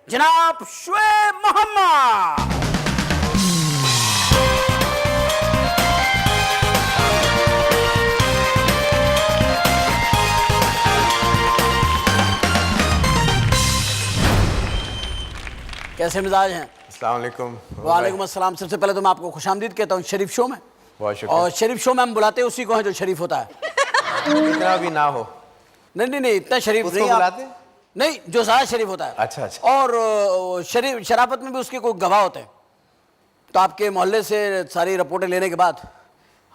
जनाब शुएब मोहम्मद। कैसे मिजाज हैं? अस्सलाम वालेकुम। वालेकुम अस्सलाम। सबसे पहले तो मैं आपको खुशामदीद कहता हूँ शरीफ शो में। बहुत शुक्रिया। और शरीफ शो में हम बुलाते हैं उसी को है जो शरीफ होता है। इतना भी ना हो। नहीं, इतना शरीफ उसको नहीं बुलाते? नहीं, जो ज़्यादा शरीफ होता है। अच्छा। और शरीफ शराफत में भी उसके कोई गवाह होते हैं। तो आपके मोहल्ले से सारी रिपोर्टें लेने के बाद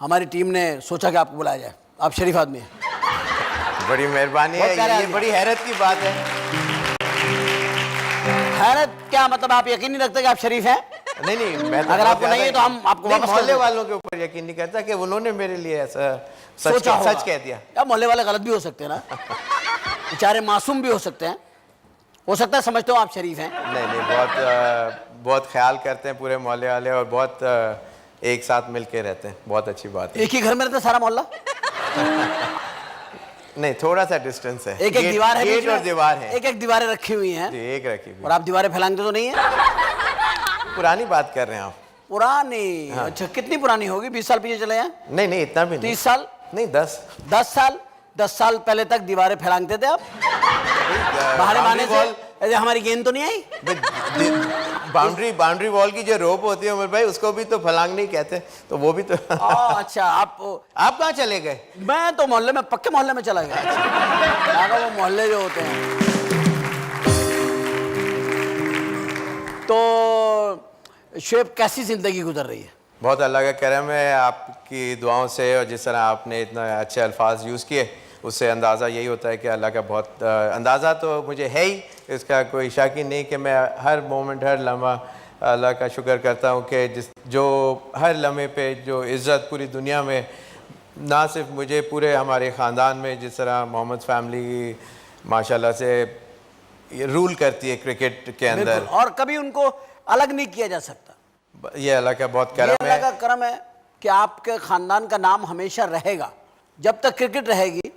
हमारी टीम ने सोचा कि आपको बुलाया जाए। आप शरीफ आदमी हैं। बड़ी मेहरबानी है, ये बड़ी हैरत की बात है। हैरत क्या मतलब? आप यकीन नहीं रखते कि आप शरीफ हैं? नहीं, मैं तो अगर आपको नहीं है तो हम आपको वापस मोहल्ले वालों के ऊपर यकीन नहीं करता कि उन्होंने मेरे लिए ऐसा सच कह दिया। या मोहल्ले वाले गलत भी हो सकते हैं ना, बेचारे मासूम भी हो सकते हैं। हो सकता है समझते हो आप शरीफ हैं। नहीं, बहुत ख्याल करते हैं पूरे मोहल्ले वाले और बहुत एक साथ मिल के रहते हैं। बहुत अच्छी बात है। एक ही घर में रहता है सारा मोहल्ला? नहीं, थोड़ा सा डिस्टेंस है। एक दीवार है, गेट और दीवार है। एक दीवारें रखी हुई हैं। एक रखी हुई। और आप दीवारें फैलाते तो नहीं है? पुरानी बात कर रहे हैं आप? पुरानी? हाँ। अच्छा, कितनी पुरानी होगी? 20 साल पीछे चले हैं? नहीं, इतना भी नहीं। 30 साल? नहीं, 10 साल। 10 साल पहले तक दीवारें फैलाते थे आप? बाहर माने से हमारी गेंद तो नहीं आई? बाउंड्री वॉल की जो रोप होती है उमर भाई, उसको भी तो फलांग नहीं कहते, तो वो भी तो अच्छा। आप कहाँ चले गए? मैं तो मोहल्ले में, पक्के मोहल्ले में चला गया। वो मोहल्ले जो होते हैं। तो शुएब, कैसी जिंदगी गुजर रही है? बहुत अल्लाह का करम है, आपकी दुआओं से, और जिस तरह आपने इतना अच्छे अल्फाज यूज़ किए उससे अंदाज़ा यही होता है कि अल्लाह का बहुत अंदाज़ा तो मुझे है ही, इसका कोई शक ही नहीं कि मैं हर मोमेंट, हर लम्हा अल्लाह का शुक्र करता हूँ कि जो हर लम्हे पे जो इज़्ज़त पूरी दुनिया में, ना सिर्फ मुझे, पूरे हमारे ख़ानदान में, जिस तरह मोहम्मद फैमिली माशाल्लाह से रूल करती है क्रिकेट के अंदर, और कभी उनको अलग नहीं किया जा सकता। ये अल्लाह का बहुत करम है। अल्लाह का करम है कि आपके ख़ानदान का नाम हमेशा रहेगा जब तक क्रिकेट रहेगी।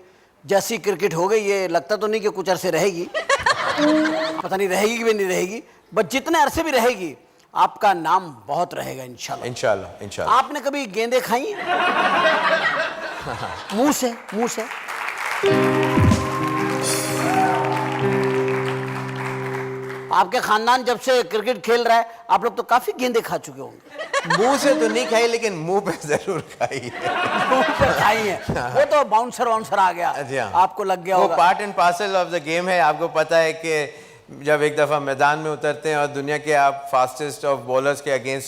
जैसी क्रिकेट हो गई, ये लगता तो नहीं कि कुछ अरसे रहेगी। पता नहीं रहेगी कि भी नहीं रहेगी, बट जितने अरसे भी रहेगी आपका नाम बहुत रहेगा इंशाल्लाह। इंशाल्लाह। आपने कभी गेंदें खाई? मुंह से? आपके खानदान जब से क्रिकेट खेल रहा है, आप लोग तो काफी गेंदें खा चुके होंगे। मुंह से तो नहीं खाई, लेकिन मुंह पे जरूर खाई है। मुंह पे खाई है। वो तो बाउंसर आ गया, आपको लग गया होगा। वो part and parcel of the game है। आपको पता है कि जब एक दफ़ा मैदान में उतरते हैं और दुनिया के आप फास्टेस्ट ऑफ बॉलर्स के अगेंस्ट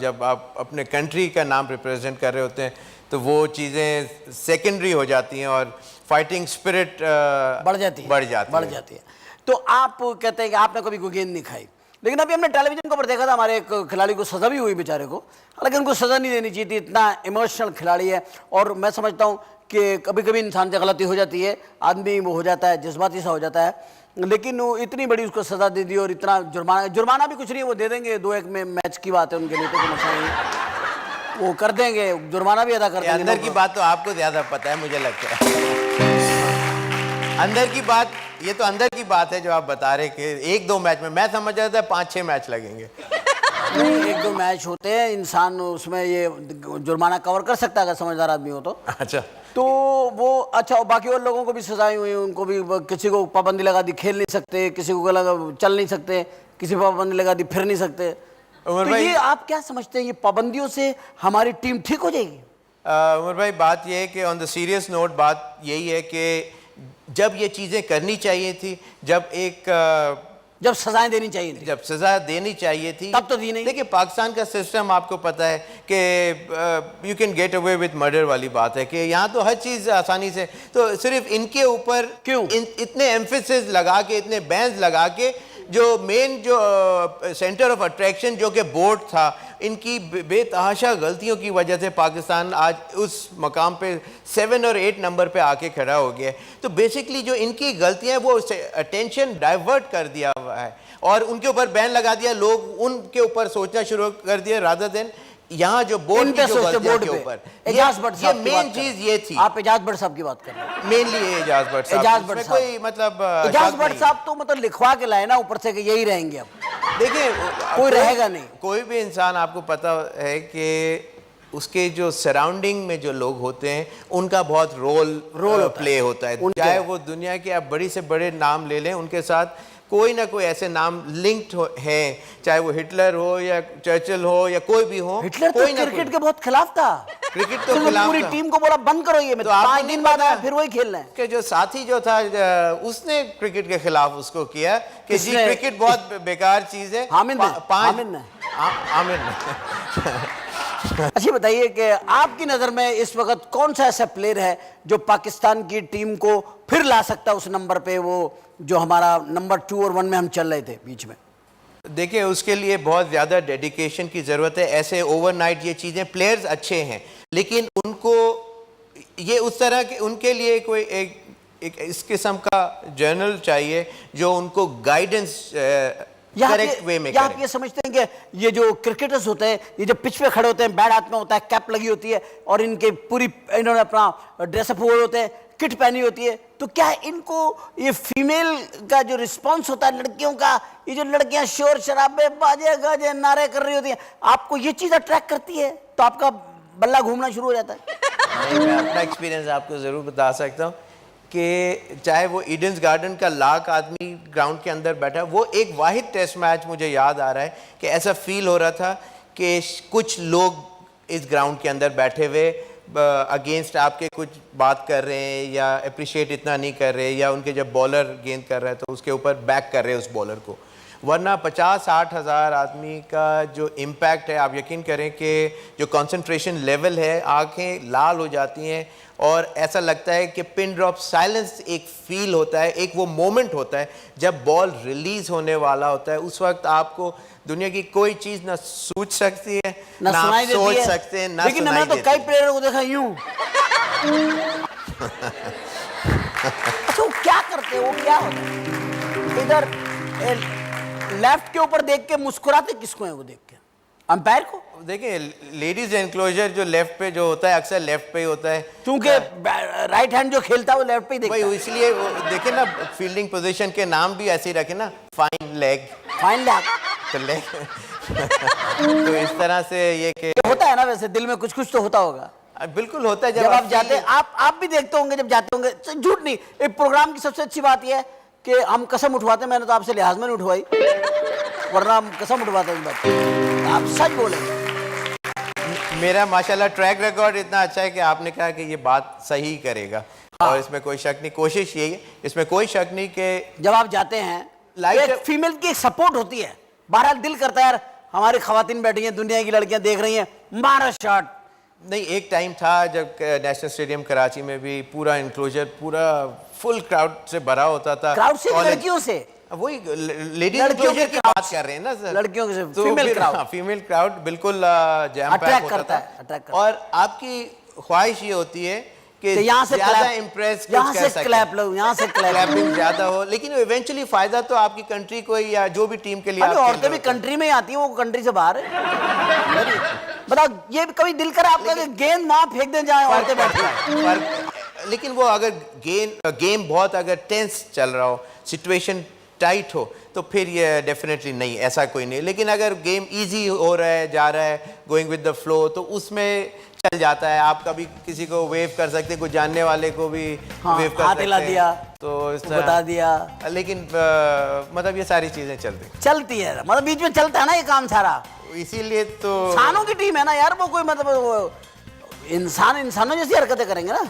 जब आप अपने कंट्री का नाम रिप्रेजेंट कर रहे होते हैं, तो वो चीज़ें सेकेंडरी हो जाती हैं और फाइटिंग स्पिरिट बढ़ जाती है। तो आप कहते हैं कि आपने कभी कोई गेंद नहीं खाई, लेकिन अभी हमने टेलीविजन के ऊपर देखा था, हमारे एक खिलाड़ी को सज़ा भी हुई बेचारे को, हालांकि उनको सज़ा नहीं देनी चाहिए थी, इतना इमोशनल खिलाड़ी है। और मैं समझता हूँ कि कभी कभी इंसान से गलती हो जाती है, आदमी वो हो जाता है, जज्बाती सा हो जाता है, लेकिन वो इतनी बड़ी उसको सज़ा दे दी और इतना जुर्माना भी कुछ नहीं है, वो दे देंगे। 2-1 में मैच की बात है उनके लिए, तो मसला नहीं, वो कर देंगे, जुर्माना भी अदा कर देंगे। अंदर की बात तो आपको ज़्यादा पता है, मुझे लगता है। अंदर की बात, ये तो अंदर की बात है जो आप बता रहे कि 1-2 मैच में, मैं समझ रहा था 5-6 मैच लगेंगे। नहीं, 1-2 मैच होते हैं, इंसान उसमें ये जुर्माना कवर कर सकता है अगर समझदार आदमी हो तो। अच्छा, तो वो अच्छा, और बाकी और लोगों को भी सजाएं हुई, उनको भी, किसी को पाबंदी लगा दी खेल नहीं सकते, किसी को लगा चल नहीं सकते, किसी को पाबंदी लगा दी फिर नहीं सकते। तो ये आप क्या समझते हैं, ये पाबंदियों से हमारी टीम ठीक हो जाएगी? उमर भाई, बात ये है कि ऑन द सीरियस नोट बात यही है कि जब ये चीज़ें करनी चाहिए थी, जब सजाएं देनी चाहिए थी, जब सजा देनी चाहिए थी, तब तो दी नहीं। देखिए, पाकिस्तान का सिस्टम आपको पता है कि you can get away with murder वाली बात है कि यहाँ तो हर चीज़ आसानी से, तो सिर्फ इनके ऊपर क्यों इतने एम्फेसिस लगा के, इतने बैंस लगा के, जो मेन जो सेंटर ऑफ अट्रैक्शन जो कि बोर्ड था, इनकी बेतहाशा गलतियों की वजह से पाकिस्तान आज उस मकाम पे 7 और 8 नंबर पे आके खड़ा हो गया है। तो बेसिकली जो इनकी गलतियां हैं वो अटेंशन डाइवर्ट कर दिया हुआ है और उनके ऊपर बैन लगा दिया, लोग उनके ऊपर सोचना शुरू कर दिया रादर देन यहाँ जो बोर्ड इन की पे जो सोचते गलतियों बोर्ड के पे ऊपर एजाज भट्ट ये साहब की मेन बात कर चीज रहे ये हैं। थी, आप एजाज भट्ट साहब की बात कर रहे हैं। मेनली एजाज भट्ट साहब, एजाज भट्ट इसमें साहब। कोई मतलब एजाज शक भट्ट नहीं। साहब तो मतलब लिखवा के लाए ना ऊपर से कि यही रहेंगे अब, देखिए कोई रहेगा नहीं। कोई भी इंसान, आपको पता है कि उसके जो सराउंडिंग में जो लोग होते हैं उनका बहुत रोल प्ले होता है। चाहे वो दुनिया के आप बड़ी से बड़े नाम ले लें, उनके साथ कोई ना कोई ऐसे नाम लिंक्ड हैं, चाहे वो हिटलर हो या चर्चिल हो या कोई भी हो। हिटलर तो कोई ना क्रिकेट कोई। के बहुत खिलाफ था। क्रिकेट तो खिलाफ पूरी था। टीम को बोला बंद करो ये, मैं तो आपको 5 नहीं दिन बाद पता आया, फिर वही खेल रहे हैं। कि जो साथी जो था उसने क्रिकेट के खिलाफ उसको किया कि जी किसने? क्रिकेट बहुत बेकार चीज है। हामिद ने? हामिद ने? आमिर ने। अच्छा बताइए कि आपकी नज़र में इस वक्त कौन सा ऐसा प्लेयर है जो पाकिस्तान की टीम को फिर ला सकता है उस नंबर पे, वो जो हमारा नंबर 2 और 1 में हम चल रहे थे बीच में? देखिए उसके लिए बहुत ज़्यादा डेडिकेशन की ज़रूरत है। ऐसे ओवरनाइट ये चीज़ें, प्लेयर्स अच्छे हैं लेकिन उनको ये उस तरह के, उनके लिए कोई एक इस किस्म का जर्नल चाहिए जो उनको गाइडेंस करेक्ट वे में या आप करे। ये समझते हैं कि ये जो क्रिकेटर्स होते हैं, ये जब पिच पे खड़े होते हैं, बैट हाथ में होता है, कैप लगी होती है और इनके पूरी इन्होंने अपना ड्रेसअप हुए होते हैं, किट पहनी होती है, तो क्या इनको ये फीमेल का जो रिस्पांस होता है लड़कियों का, ये जो लड़कियां शोर शराबे बाजे गाजे नारे कर रही होती हैं, आपको ये चीज़ अट्रैक्ट करती है तो आपका बल्ला घूमना शुरू हो जाता है? नहीं, मैं अपना एक्सपीरियंस आपको ज़रूर बता सकता हूँ कि चाहे वो ईडन्स गार्डन का लाख आदमी ग्राउंड के अंदर बैठा है, वो एक वाहिद टेस्ट मैच मुझे याद आ रहा है कि ऐसा फील हो रहा था कि कुछ लोग इस ग्राउंड के अंदर बैठे हुए अगेंस्ट आपके कुछ बात कर रहे हैं या अप्रिशिएट इतना नहीं कर रहे, या उनके जब बॉलर गेंद कर रहा है तो उसके ऊपर बैक कर रहे हैं उस बॉलर को। वरना 50-60 हज़ार आदमी का जो इम्पैक्ट है, आप यकीन करें कि जो कंसंट्रेशन लेवल है, आंखें लाल हो जाती हैं और ऐसा लगता है कि पिन ड्रॉप साइलेंस एक फील होता है, एक वो मोमेंट होता है जब बॉल रिलीज होने वाला होता है। उस वक्त आपको दुनिया की कोई चीज़ ना सोच सकती है ना आप सोच सकते हैं ना। लेकिन मैं तो कई प्लेयरों को देखा यूं। तो क्या करते हैं वो, क्या होता है इधर लेफ्ट के ऊपर देख के मुस्कुराते किसको है वो देख के? अंपायर को? देखिए लेडीज एनक्लोजर जो लेफ्ट पे जो होता है अक्सर लेफ्ट पे ही होता है, क्योंकि राइट हैंड जो खेलता है वो लेफ्ट पे ही देखता है। भाई इसलिए देखिए ना, फील्डिंग पोजीशन के नाम भी ऐसे ही रखे ना, फाइन लेग, फाइन लेग तो लेग। तो इस तरह से ये कि होता है ना, वैसे दिल में कुछ कुछ तो होता होगा। बिल्कुल होता है। जब आप जाते हैं, आप भी देखते होंगे जब जाते होंगे, झूठ नहीं, एक प्रोग्राम की सबसे अच्छी बात यह है कि हम कसम उठवाते हैं, मैंने तो आपसे लिहाज में नहीं उठवाई, वरना हम कसम उठवाते हैं, बात आप सच बोले। मेरा माशाल्लाह ट्रैक रिकॉर्ड इतना अच्छा है कि आपने कहा कि ये बात सही करेगा। हाँ। और इसमें कोई शक नहीं, कोशिश यही है, इसमें कोई शक नहीं कि जब आप जाते हैं एक फीमेल की सपोर्ट होती है, बहरहाल दिल करता है यार हमारी खवातीन बैठी हैं, दुनिया की लड़कियां देख रही हैं, मारा शॉट। नहीं, एक टाइम था जब नेशनल स्टेडियम कराची में भी पूरा इंक्लोजर पूरा फुल क्राउड से भरा होता था। क्राउड से लड़कियों से? वही लेडीज इंक्लोजर की बात कर रहे हैं ना सर, लड़कियों के तो फीमेल क्राउड। हाँ, फीमेल क्राउड बिल्कुल जैम पैक होता था। और आपकी ख्वाहिश ये होती है कि यहाँ से ज्यादा इम्प्रेस, यहाँ से क्लैप लो, यहाँ से क्लैपिंग ज्यादा हो, लेकिन इवेंचुअली फायदा तो आपकी कंट्री को या जो भी टीम के लिए। औरतें भी कंट्री में ही आती हैं, वो कंट्री से बाहर है। बताओ ये कभी दिल करा आपका कि गेंद वहां फेंक दें जहां औरतें बैठी हैं? लेकिन वो अगर गेम बहुत अगर टेंस चल रहा हो, सिचुएशन टाइट हो, तो फिर ये डेफिनेटली नहीं, ऐसा कोई नहीं। लेकिन अगर गेम इजी हो रहा है, जा रहा है, गोइंग विद द फ्लो, तो उसमें चल जाता है। आप कभी किसी को वेव कर सकते हैं, कोई जानने वाले को भी वेव कर सकते हैं, दिया तो इस बता दिया। लेकिन मतलब ये सारी चीजें चलती है, मतलब बीच में चलता है ना ये काम सारा, इसीलिए तो इंसानों की टीम है ना यार, वो कोई मतलब इंसानों जैसी हरकतें करेंगे ना।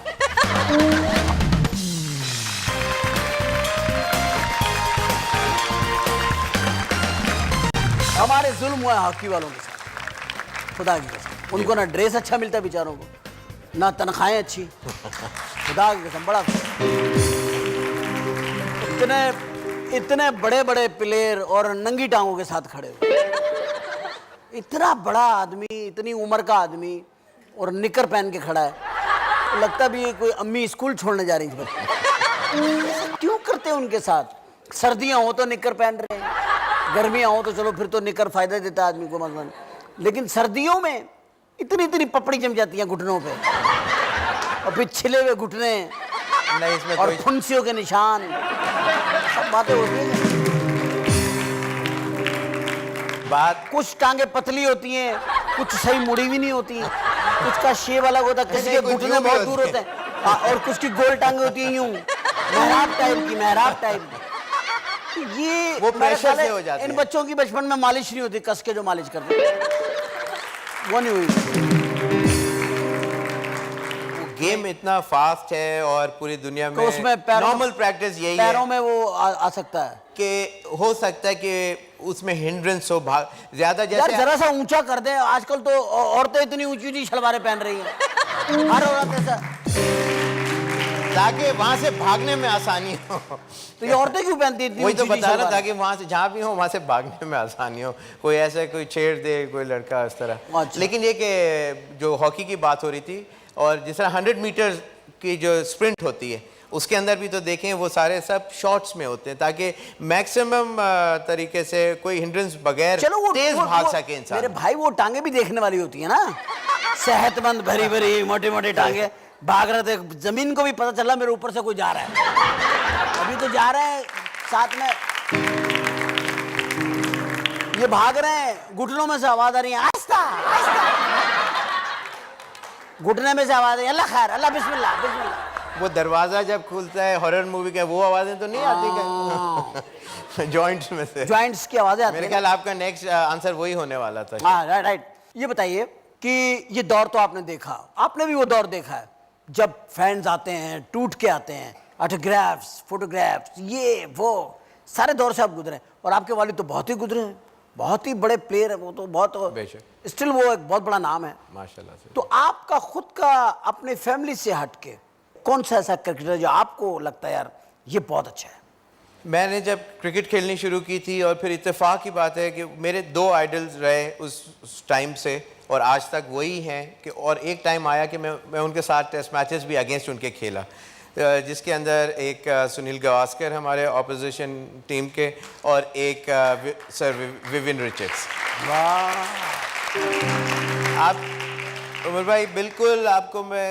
हमारे जुल्म हुआ है हॉकी वालों के साथ, खुदा की कसम। उनको ना ड्रेस अच्छा मिलता है बेचारों को, ना तनख्वाहें अच्छी, खुदा की कसम। बड़ा इतने बड़े बड़े प्लेयर और नंगी टांगों के साथ खड़े हुए, इतना बड़ा आदमी, इतनी उम्र का आदमी और निकर पहन के खड़ा है, तो लगता भी है कोई अम्मी स्कूल छोड़ने जा रही है। क्यों करते हैं उनके साथ? सर्दियां हो तो निकर पहन रहे हैं, गर्मियां हो तो चलो फिर तो निकर फायदा देता है आदमी को, मतलब। लेकिन सर्दियों में इतनी इतनी पपड़ी जम जाती है घुटनों पे और फिर छिले हुए घुटने नहीं इसमें और कोई फुंसियों के निशान, सब बातें होती हैं। बात कुछ टांगे पतली होती हैं, कुछ सही मुड़ी भी नहीं होती, कुछ का शेप अलग होता है, किसी के कुछ घुटने यूं भी बहुत होती दूर होते हैं। हाँ, और कुछ की गोल टांगे होती हैं यूं मेहराब टाइप की, मेहराब टाइप की। तो ये वो मेरे प्रेशर ख्याल है से हो जाती इन है। बच्चों की बचपन में मालिश नहीं होती, कस के जो मालिश करते हैं, वो नहीं हुई। गेम इतना फास्ट है और पूरी दुनिया तो में उसमें पैरों नॉर्मल प्रैक्टिस यही पैरों है में वो आ सकता है कि हो सकता है कि उसमें हिंड्रेंस हो, भाग ज्यादा यार, जैसे जरा सा ऊंचा कर दे। आजकल तो औरतें इतनी ऊंची ऊंची शलवारें पहन रही हैं, हर औरत ऐसा। ताकि वहां से भागने में आसानी हो। तो ये औरतें क्यों पहनती हैं इतनी वही तो ऊंची ऊंची बता रहा था शलवारें? कि वहां से जहाँ भी हो वहां से भागने में आसानी हो, कोई ऐसे कोई छेड़ दे कोई लड़का इस तरह। अच्छा। लेकिन ये कि जो हॉकी की बात हो रही थी और जिस तरह 100 मीटर की जो स्प्रिंट होती है उसके अंदर भी तो देखें वो सारे सब शॉट्स में होते हैं ताकि मैक्सिमम तरीके से कोई हिंड्रेंस बगैर चलो वो तेज वो- भाग वो- सके इंसान। मेरे भाई, वो टांगे भी देखने वाली होती है ना, सेहतमंद भरी भरी मोटे मोटे टांगे भाग रहे थे, जमीन को भी पता चला मेरे ऊपर से कोई जा रहा है। अभी तो जा रहे हैं साथ में, ये भाग रहे हैं, घुटनों में से आवाज आ रही है, आहिस्ता आहिस्ता, घुटने में से आवाज है, अल्लाह खैर, अल्लाह बिस्मिल्लाह बिस्मिल्लाह। वो दरवाजा जब खुलता है हॉरर मूवी का वो आवाजें तो नहीं आती जॉइंट्स में से। जॉइंट्स की आवाजें आती मेरे हैं ख्याल आपका नेक्स्ट आंसर वही होने वाला था। ना। हाँ, राइट राइट। ये बताइए कि ये दौर तो आपने देखा, आपने भी वो दौर देखा है जब फैंस आते हैं, टूट के आते हैं, ऑटोग्राफ्स, फोटोग्राफ्स, ये वो सारे दौर से आप गुजरे, और आपके वालिद तो बहुत ही गुजरे हैं, बहुत ही बड़े प्लेयर है वो तो, बहुत बेशक। स्टिल वो एक बहुत बड़ा नाम है। माशाल्लाह से। तो आपका खुद का अपने फैमिली से हटके कौन सा ऐसा क्रिकेटर जो आपको लगता है यार ये बहुत अच्छा है? मैंने जब क्रिकेट खेलनी शुरू की थी और फिर इत्तेफाक की बात है कि मेरे 2 आइडल्स रहे उस टाइम से और आज तक वही हैं कि, और एक टाइम आया कि मैं उनके साथ टेस्ट मैचेस भी अगेंस्ट उनके खेला, जिसके अंदर एक सुनील गावस्कर हमारे ऑपोजिशन टीम के और एक सर विवियन रिचर्ड्स। वाह, आप उमर भाई बिल्कुल आपको मैं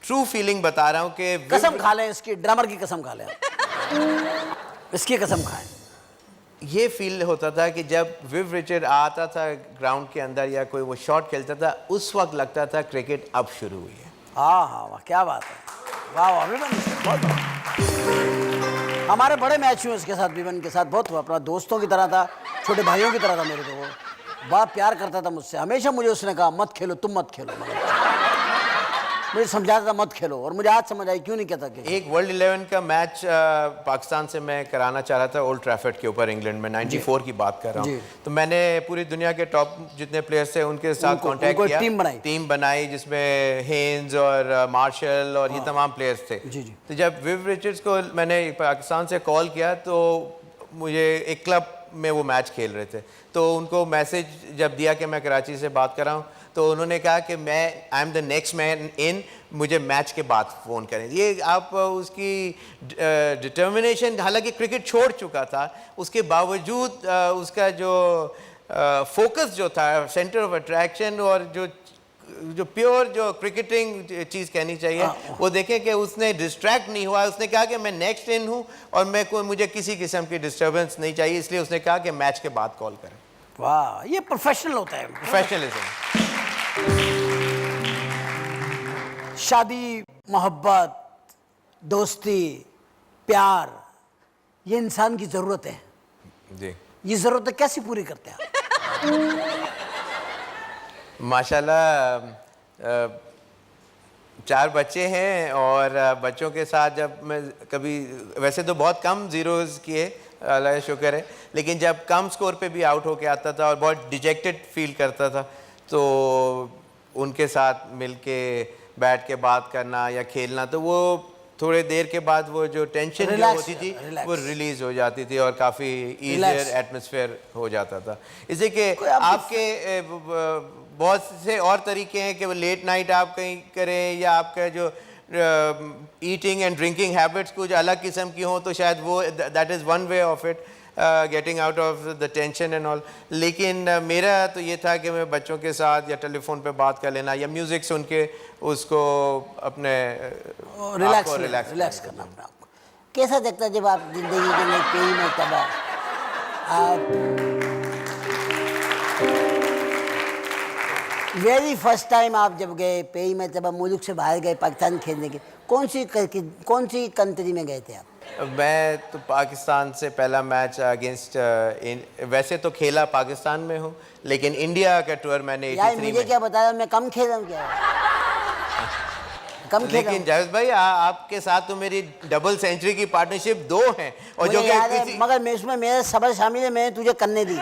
ट्रू फीलिंग बता रहा हूँ कि कसम खा लें इसकी, ड्रामर की कसम खा लें, इसकी कसम खाएं। ये फील होता था कि जब विव रिचर्ड आता था ग्राउंड के अंदर या कोई वो शॉट खेलता था उस वक्त लगता था क्रिकेट अब शुरू हुई है। हाँ हाँ, वाह क्या बात है, वाह वाह विवन, बहुत बढ़िया। हमारे बड़े मैच हुए उसके साथ, विवन के साथ बहुत हुआ, अपना दोस्तों की तरह था, छोटे भाइयों की तरह था मेरे को, वो बहुत प्यार करता था मुझसे, हमेशा मुझे उसने कहा मत खेलो, तुम मत खेलो, मुझे समझाता था मत खेलो, और मुझे आज समझ आई क्यों नहीं कहता कि एक वर्ल्ड 11 का मैच पाकिस्तान से मैं कराना चाह रहा था ओल्ड ट्रैफर्ड के ऊपर इंग्लैंड में, 94 की बात कर रहा हूँ। तो मैंने पूरी दुनिया के टॉप जितने प्लेयर्स थे उनके साथ कांटेक्ट किया, टीम बनाई जिसमें हेन्स और मार्शल और ये तमाम प्लेयर्स थे। तो जब विव रिचर्ड्स को मैंने पाकिस्तान से कॉल किया तो मुझे एक क्लब में वो मैच खेल रहे थे, तो उनको मैसेज जब दिया कि मैं कराची से बात कर रहा हूँ तो उन्होंने कहा कि मैं I am the next man in, मुझे मैच के बाद फ़ोन करें। ये आप उसकी डिटर्मिनेशन, हालांकि क्रिकेट छोड़ चुका था उसके बावजूद उसका जो फोकस जो था, सेंटर ऑफ अट्रैक्शन और जो प्योर जो क्रिकेटिंग चीज़ कहनी चाहिए वो देखें कि उसने डिस्ट्रैक्ट नहीं हुआ। उसने कहा कि मैं नेक्स्ट इन हूँ और मुझे किसी किस्म की डिस्टर्बेंस नहीं चाहिए, इसलिए उसने कहा कि मैच के बाद कॉल करें। वाह, ये प्रोफेशनल होता है, प्रोफेशनलिज्म। शादी, मोहब्बत, दोस्ती, प्यार, ये इंसान की ज़रूरत है जी। ये ज़रूरतें कैसे पूरी करते हैं? माशाल्लाह 4 बच्चे हैं और बच्चों के साथ जब मैं कभी, वैसे तो बहुत कम ज़ीरोज़ किए अल्लाह का शुक्र है, लेकिन जब कम स्कोर पे भी आउट होके आता था और बहुत डिजेक्टेड फील करता था तो उनके साथ मिलके बैठ के बात करना या खेलना, तो वो थोड़े देर के बाद वो जो टेंशन जो होती थी वो रिलीज़ हो जाती थी और काफ़ी ईजियर एटमॉस्फेयर हो जाता था। इसलिए कि आपके बहुत से और तरीके हैं कि वो लेट नाइट आप कहीं करें या आपका जो ईटिंग एंड ड्रिंकिंग हैबिट्स कुछ अलग किस्म की हों तो शायद वो that is one way of it. Getting out of the tension and all. लेकिन मेरा तो ये था कि मैं बच्चों के साथ या टेलीफोन पे बात कर लेना या म्यूज़िक सुन के उसको अपने रिलैक्स करना अपने आप को। कैसा देखता है जब आप जिंदगी के लिए कई मरतबा आप वेरी फर्स्ट टाइम आप जब गए कई मरतबा मुल्क से बाहर गए पाकिस्तान खेलने के, कौन सी कंट्री में गए थे आप? मैं तो पाकिस्तान से पहला मैच अगेंस्ट वैसे तो खेला पाकिस्तान में हूँ, लेकिन इंडिया का टूर मैंने 83 यार मुझे क्या बता रहा हूँ, मैं कम खेल रहा हूँ क्या? कम खेल रहा लेकिन जावेद भाई आपके साथ तो मेरी डबल सेंचुरी की पार्टनरशिप 2 हैं और जो याद कि है, मगर मैं इसमें मेरा सबर शामिल है, मैंने तुझे करने दी।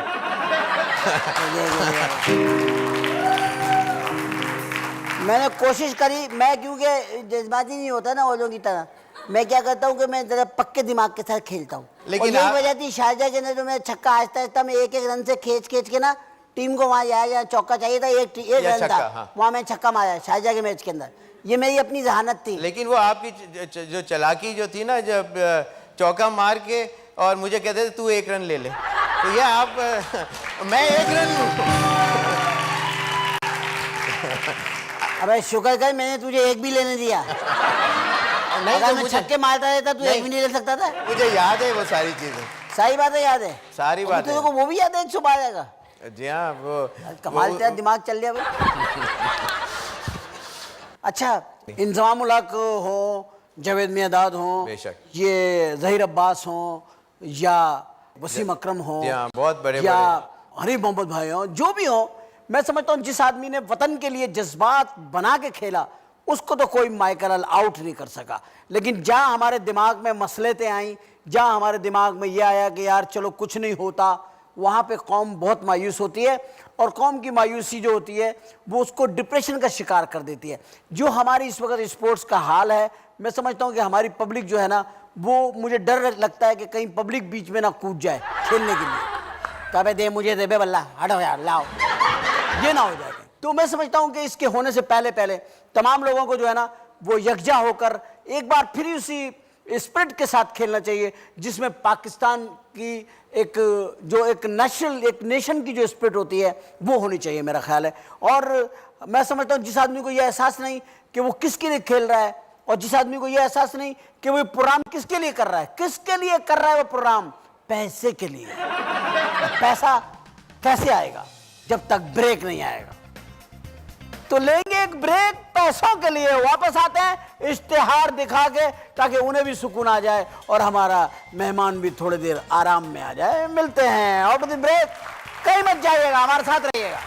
मैंने कोशिश करी, मैं क्योंकि जज्बाती नहीं होता ना वो लोगों की तरह, मैं क्या करता हूँ कि मैं जरा पक्के दिमाग के साथ खेलता हूँ। लेकिन यही वजह थी शारजा के अंदर जो मैं छक्का आहिस्ता आहिस्ता मैं एक रन से खींच के ना टीम को वहाँ या चौका चाहिए था, एक रन था, हाँ। वहाँ मैं छक्का मारा शारजा के मैच के अंदर। ये मेरी अपनी जहानत थी। लेकिन वो आपकी जो चलाकी जो थी ना, जब चौका मार के और मुझे कहते थे तू 1 रन ले ले, तो ये आप मैं 1 रन अबे शुक्र कर मैंने तुझे एक भी लेने दिया। नहीं अगर तो मैं मुझे छक्के मारता रहता तू एक भी नहीं ले सकता था। मुझे याद है वो सारी चीजें, सही बात है, याद है सारी अभी बात तेरे को वो भी याद है 112 का? जी हाँ वो कमाल तेरा दिमाग चल गया भाई। अच्छा, इंतजाम उल हक हो, जावेद मियांदाद हो, बेशक। ये जहीर अब्बास हो या वसीम अकरम हो, जी हाँ, बहुत बड़े या हनीफ मोहम्मद भाई हो, जो भी हो, मैं समझता हूँ जिस आदमी ने वतन के लिए जज्बात बना के खेला उसको तो कोई माइकल आउट नहीं कर सका। लेकिन जहाँ हमारे दिमाग में मसलतें आई, जहाँ हमारे दिमाग में ये आया कि यार चलो कुछ नहीं होता, वहाँ पे कौम बहुत मायूस होती है और कौम की मायूसी जो होती है वो उसको डिप्रेशन का शिकार कर देती है। जो हमारी इस वक्त स्पोर्ट्स का हाल है, मैं समझता हूँ कि हमारी पब्लिक जो है ना, वो मुझे डर लगता है कि कहीं पब्लिक बीच में ना कूद जाए खेलने के लिए, कभी दे मुझे दे बे बल्ला हटो यार लाओ, ये ना हो जाए। तो मैं समझता हूँ कि इसके होने से पहले तमाम लोगों को जो है ना वो यकजा होकर एक बार फिर उसी स्पिरिट के साथ खेलना चाहिए जिसमें पाकिस्तान की एक नेशन की जो स्पिरिट होती है वो होनी चाहिए, मेरा ख्याल है। और मैं समझता हूँ जिस आदमी को यह एहसास नहीं कि वो किसके लिए खेल रहा है और जिस आदमी को यह एहसास नहीं कि वो प्रोग्राम किसके लिए कर रहा है, किसके लिए कर रहा है वो प्रोग्राम, पैसे के लिए। पैसा कैसे आएगा जब तक ब्रेक नहीं आएगा? तो लेंगे एक ब्रेक पैसों के लिए, वापस आते हैं इश्तिहार दिखा के ताकि उन्हें भी सुकून आ जाए और हमारा मेहमान भी थोड़ी देर आराम में आ जाए। मिलते हैं आउट ऑफ द ब्रेक, कहीं मत जाइएगा, हमारे साथ रहिएगा।